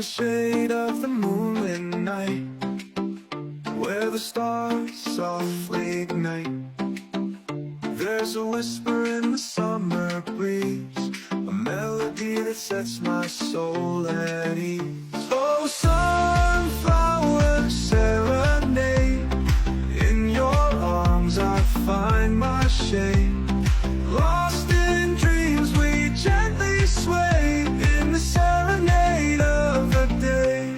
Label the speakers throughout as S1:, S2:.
S1: the shade of the moonlit night, where the stars softly ignite. There's a whisper in the summer breeze, a melody that sets my soul at ease. Oh, sunflower serenade, in your arms I find my shade. Lost in dreams we gently sway, in the serenade of the day.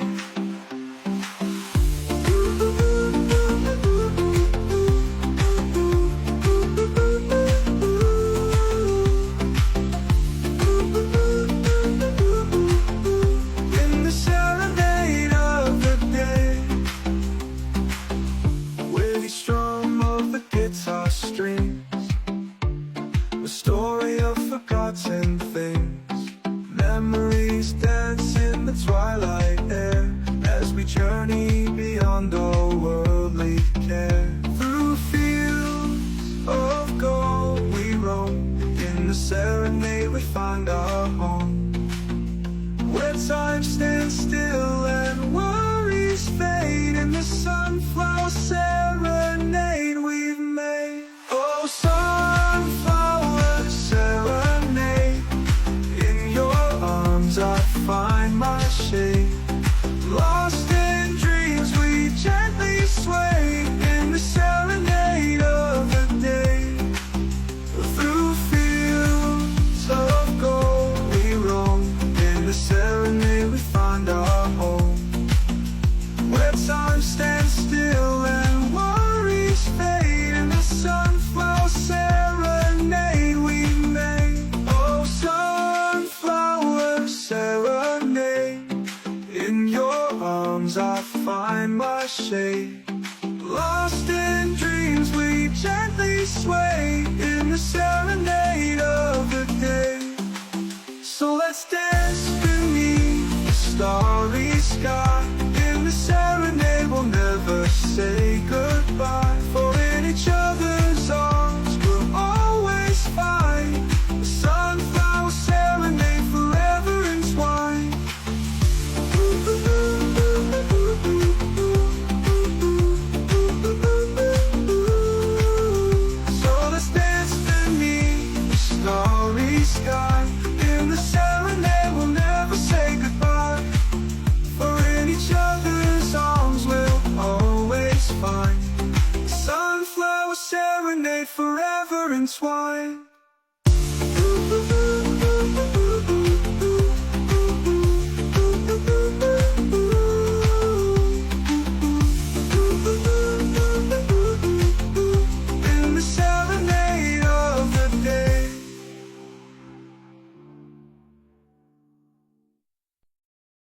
S1: In the serenade of the day, with each strum of the guitar strings, a story of forgotten things. Memories dance in the twilight air, as we journey beyond all worldly care. Through fields of gold we roam, in the serenade we find our home, where time stands still and worries fade, in the sunflower serenade we've made. Oh, sunflower serenade, in your arms I find my shade. Lost in dreams we gently sway, in the serenade of the day. Through fields of gold we roam, in the serenade we find our home, where time stands still and worries fade, in the sunflower serenade we made. Oh, sunflower serenade, in your arms I find my shade. Lost in dreams we gently sway, in the serenade of the day. So let's dance beneath the starry sky, in the serenade we'll never say goodbye, for in each other's arms we'll always find the sunflower serenade forever entwined. So let's dance beneath the starry sky, in the serenade we'll never say goodbye, for in each other's arms we'll always find the sunflower serenade forever entwined.